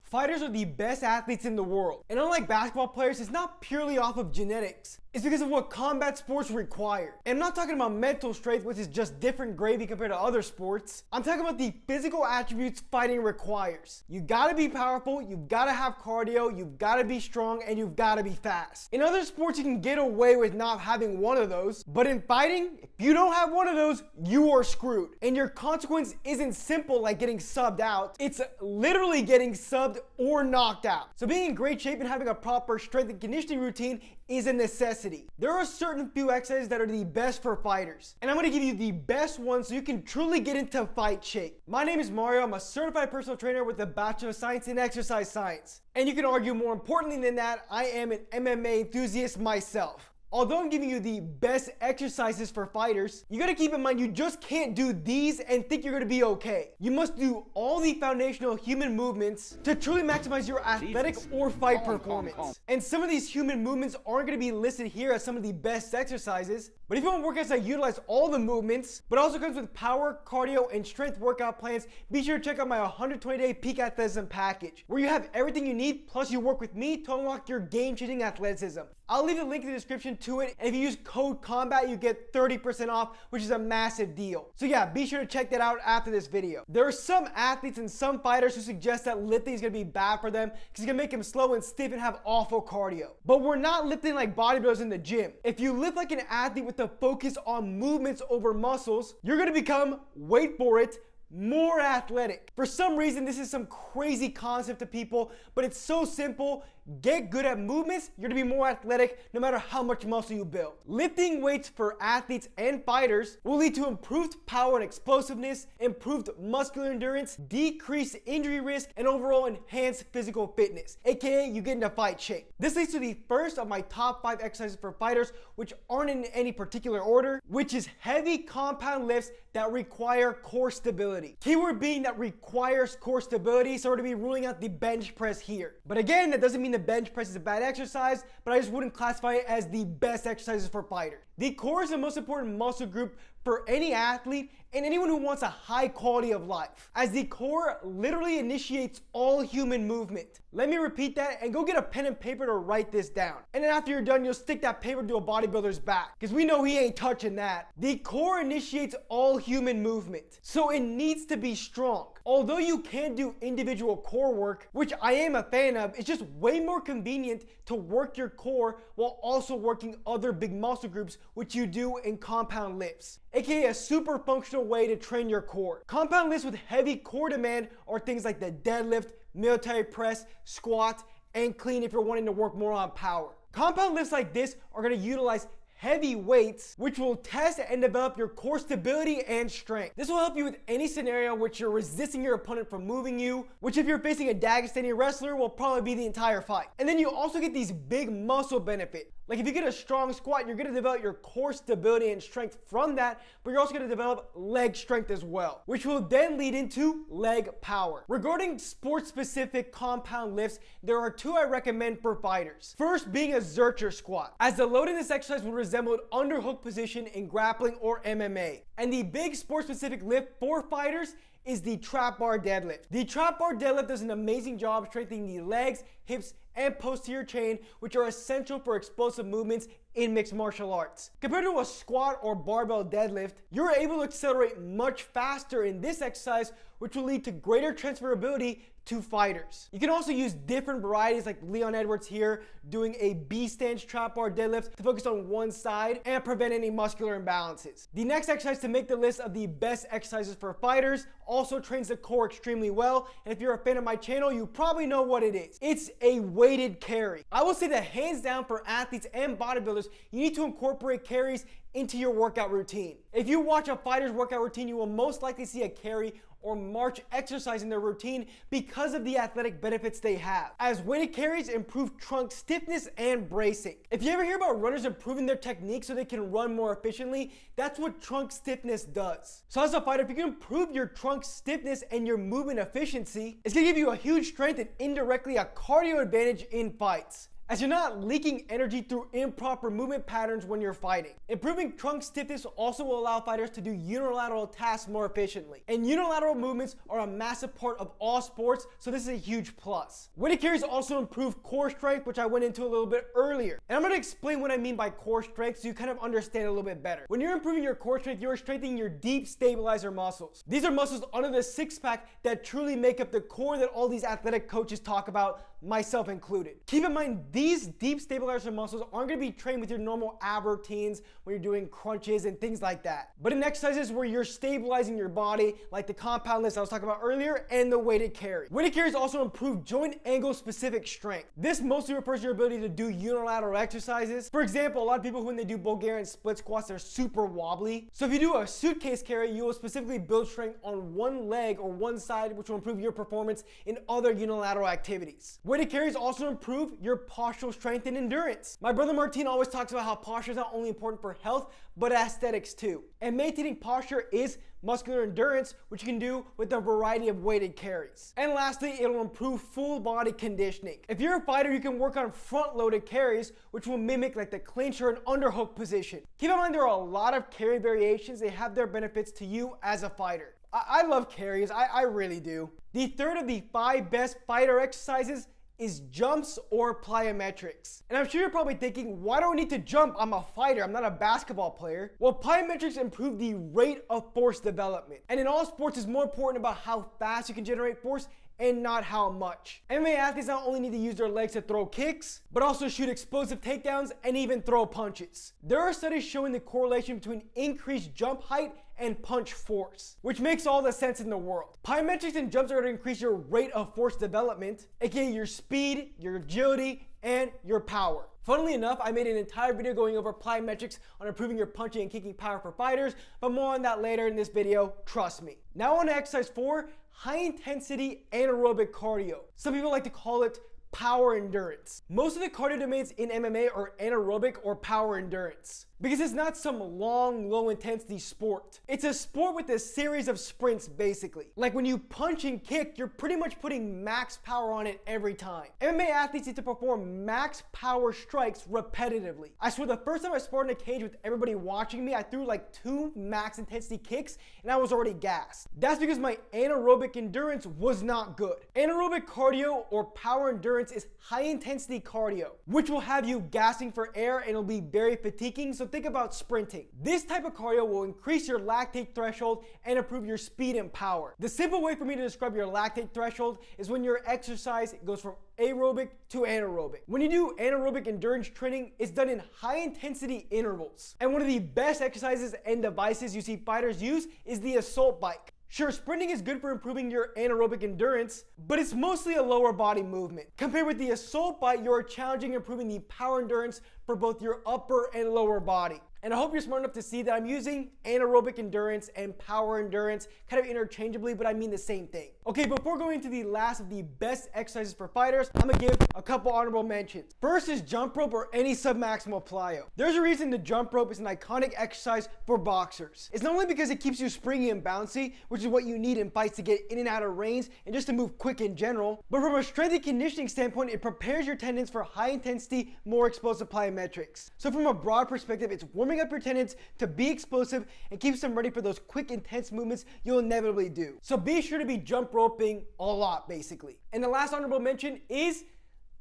Fighters are the best athletes in the world. And unlike basketball players, it's not purely off of genetics. It's because of what combat sports require. And I'm not talking about mental strength, which is just different gravy compared to other sports. I'm talking about the physical attributes fighting requires. You gotta be powerful, you gotta have cardio, you've gotta be strong, and you've gotta be fast. In other sports, you can get away with not having one of those, but in fighting, if you don't have one of those, you are screwed. And your consequence isn't simple like getting subbed out, it's literally getting subbed or knocked out. So being in great shape and having a proper strength and conditioning routine is a necessity. There are certain few exercises that are the best for fighters, and I'm going to give you the best ones so you can truly get into fight shape. My name is Mario. I'm a certified personal trainer with a Bachelor of Science in Exercise Science. And you can argue more importantly than that, I am an MMA enthusiast myself. Although I'm giving you the best exercises for fighters, you gotta keep in mind you just can't do these and think you're gonna be okay. You must do all the foundational human movements to truly maximize your athletic or fight performance. And some of these human movements aren't gonna be listed here as some of the best exercises, but if you want workouts that utilize all the movements, but also comes with power, cardio, and strength workout plans, be sure to check out my 120-day peak athleticism package, where you have everything you need, plus you work with me to unlock your game-changing athleticism. I'll leave the link in the description to it, and if you use code COMBAT, you get 30% off, which is a massive deal. So yeah, be sure to check that out after this video. There are some athletes and some fighters who suggest that lifting is gonna be bad for them because it's gonna make them slow and stiff and have awful cardio. But we're not lifting like bodybuilders in the gym. If you lift like an athlete with a focus on movements over muscles, you're gonna become, wait for it, more athletic. For some reason, this is some crazy concept to people, but it's so simple. Get good at movements, you're gonna be more athletic no matter how much muscle you build. Lifting weights for athletes and fighters will lead to improved power and explosiveness, improved muscular endurance, decreased injury risk, and overall enhanced physical fitness, aka you get into fight shape. This leads to the first of my top 5 exercises for fighters, which aren't in any particular order, which is heavy compound lifts that require core stability. Keyword being that requires core stability, so we're gonna be ruling out the bench press here. But again, that doesn't mean the bench press is a bad exercise, but I just wouldn't classify it as the best exercises for fighters. The core is the most important muscle group for any athlete and anyone who wants a high quality of life, as the core literally initiates all human movement. Let me repeat that and go get a pen and paper to write this down. And then after you're done, you'll stick that paper to a bodybuilder's back, because we know he ain't touching that. The core initiates all human movement, so it needs to be strong. Although you can do individual core work, which I am a fan of, it's just way more convenient to work your core while also working other big muscle groups, which you do in compound lifts, aka a super functional way to train your core. Compound lifts with heavy core demand are things like the deadlift, military press, squat, and clean if you're wanting to work more on power. Compound lifts like this are going to utilize heavy weights, which will test and develop your core stability and strength. This will help you with any scenario in which you're resisting your opponent from moving you, which if you're facing a Dagestani wrestler will probably be the entire fight. And then you also get these big muscle benefits. Like if you get a strong squat, you're gonna develop your core stability and strength from that, but you're also gonna develop leg strength as well, which will then lead into leg power. Regarding sport-specific compound lifts, there are 2 I recommend for fighters. First being a Zercher squat, as the load in this exercise would resemble an underhook position in grappling or MMA. And the big sport-specific lift for fighters is the trap bar deadlift. The trap bar deadlift does an amazing job strengthening the legs, hips, and posterior chain, which are essential for explosive movements in mixed martial arts. Compared to a squat or barbell deadlift, you're able to accelerate much faster in this exercise, which will lead to greater transferability to fighters. You can also use different varieties like Leon Edwards here, doing a B-stance trap bar deadlift to focus on one side and prevent any muscular imbalances. The next exercise to make the list of the best exercises for fighters also trains the core extremely well, and if you're a fan of my channel, you probably know what it is. It's a weighted carry. I will say that hands down for athletes and bodybuilders, you need to incorporate carries into your workout routine. If you watch a fighter's workout routine, you will most likely see a carry or march exercise in their routine because of the athletic benefits they have, as weighted carries improve trunk stiffness and bracing. If you ever hear about runners improving their technique so they can run more efficiently, that's what trunk stiffness does. So as a fighter, if you can improve your trunk stiffness and your movement efficiency, it's gonna give you a huge strength and indirectly a cardio advantage in fights. as you're not leaking energy through improper movement patterns when you're fighting. Improving trunk stiffness also will allow fighters to do unilateral tasks more efficiently. And unilateral movements are a massive part of all sports, so this is a huge plus. Weighted carries also improve core strength, which I went into a little bit earlier. And I'm going to explain what I mean by core strength so you kind of understand a little bit better. When you're improving your core strength, you're strengthening your deep stabilizer muscles. These are muscles under the six-pack that truly make up the core that all these athletic coaches talk about, myself included. Keep in mind, these deep stabilizer muscles aren't going to be trained with your normal ab routines when you're doing crunches and things like that, but in exercises where you're stabilizing your body, like the compound lifts I was talking about earlier and the weighted carry. Weighted carries also improve joint angle specific strength. This mostly refers to your ability to do unilateral exercises. For example, a lot of people when they do Bulgarian split squats, they're super wobbly. So if you do a suitcase carry, you will specifically build strength on one leg or one side, which will improve your performance in other unilateral activities. Weighted carries also improve your postural strength and endurance. My brother Martin always talks about how posture is not only important for health, but aesthetics too. And maintaining posture is muscular endurance, which you can do with a variety of weighted carries. And lastly, it'll improve full body conditioning. If you're a fighter, you can work on front loaded carries, which will mimic like the clinch or an underhook position. Keep in mind there are a lot of carry variations. They have their benefits to you as a fighter. I love carries, I really do. The third of the 5 best fighter exercises is jumps or plyometrics. And I'm sure you're probably thinking, why do I need to jump? I'm a fighter, I'm not a basketball player. Well, plyometrics improve the rate of force development. And in all sports, it's more important about how fast you can generate force and not how much. MMA athletes not only need to use their legs to throw kicks, but also shoot explosive takedowns and even throw punches. There are studies showing the correlation between increased jump height and punch force, which makes all the sense in the world. Plyometrics and jumps are going to increase your rate of force development, aka your speed, your agility, and your power. Funnily enough, I made an entire video going over plyometrics on improving your punching and kicking power for fighters, but more on that later in this video, trust me. Now on to exercise 4, high intensity anaerobic cardio. Some people like to call it power endurance. Most of the cardio domains in MMA are anaerobic or power endurance, because it's not some long, low intensity sport. It's a sport with a series of sprints basically. Like when you punch and kick, you're pretty much putting max power on it every time. MMA athletes need to perform max power strikes repetitively. I swear the first time I sparred in a cage with everybody watching me, I threw like 2 max intensity kicks and I was already gassed. That's because my anaerobic endurance was not good. Anaerobic cardio or power endurance is high intensity cardio, which will have you gasping for air and it'll be very fatiguing. So think about sprinting. This type of cardio will increase your lactate threshold and improve your speed and power. The simple way for me to describe your lactate threshold is when your exercise goes from aerobic to anaerobic. When you do anaerobic endurance training, it's done in high intensity intervals. And one of the best exercises and devices you see fighters use is the assault bike. Sure, sprinting is good for improving your anaerobic endurance, but it's mostly a lower body movement. Compared with the assault bike, you're challenging improving the power endurance for both your upper and lower body. And I hope you're smart enough to see that I'm using anaerobic endurance and power endurance kind of interchangeably, but I mean the same thing. Okay, before going into the last of the best exercises for fighters, I'm gonna give a couple honorable mentions. First is jump rope or any submaximal plyo. There's a reason the jump rope is an iconic exercise for boxers. It's not only because it keeps you springy and bouncy, which is what you need in fights to get in and out of range and just to move quick in general, but from a strength and conditioning standpoint, it prepares your tendons for high intensity, more explosive plyometrics. So from a broad perspective, it's warming up your tendons to be explosive and keeps them ready for those quick, intense movements you'll inevitably do. So be sure to be jump roping a lot, basically. And the last honorable mention is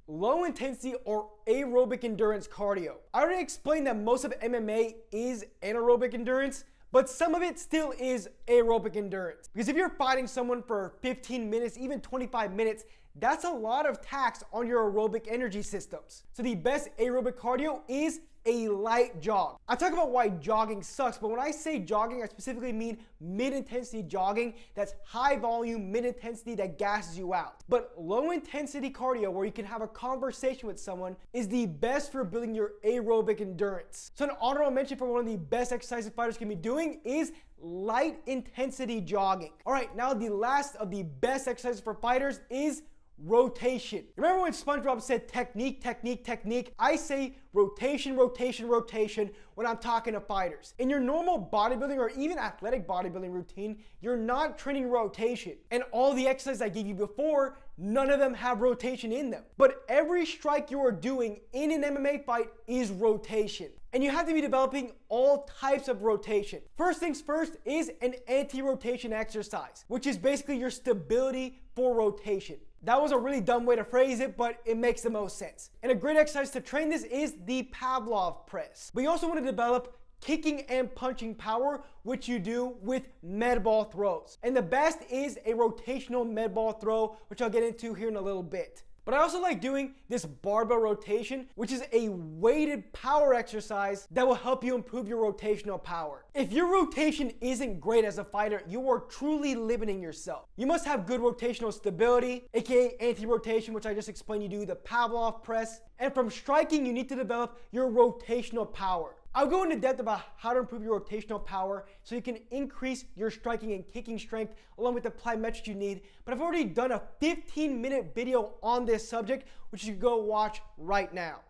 low intensity or aerobic endurance cardio. I already explained that most of MMA is anaerobic endurance, but some of it still is aerobic endurance. Because if you're fighting someone for 15 minutes, even 25 minutes, that's a lot of tax on your aerobic energy systems. So the best aerobic cardio is a light jog. I talk about why jogging sucks, but when I say jogging, I specifically mean mid-intensity jogging that's high volume, mid-intensity that gasses you out. But low-intensity cardio, where you can have a conversation with someone, is the best for building your aerobic endurance. So an honorable mention for one of the best exercises fighters can be doing is light intensity jogging. All right, now the last of the best exercises for fighters is rotation. Remember when SpongeBob said technique, technique, technique? I say rotation, rotation, rotation when I'm talking to fighters. In your normal bodybuilding or even athletic bodybuilding routine, you're not training rotation. And all the exercises I gave you before, none of them have rotation in them. But every strike you are doing in an MMA fight is rotation. And you have to be developing all types of rotation. First things first is an anti-rotation exercise, which is basically your stability for rotation. That was a really dumb way to phrase it, but it makes the most sense. And a great exercise to train this is the Pavlov press. But you also want to develop kicking and punching power, which you do with med ball throws. And the best is a rotational med ball throw, which I'll get into here in a little bit. But I also like doing this barbell rotation, which is a weighted power exercise that will help you improve your rotational power. If your rotation isn't great as a fighter, you are truly limiting yourself. You must have good rotational stability, aka anti-rotation, which I just explained you do the Pavlov press. And from striking, you need to develop your rotational power. I'll go into depth about how to improve your rotational power so you can increase your striking and kicking strength along with the plyometrics you need. But I've already done a 15-minute video on this subject, which you can go watch right now.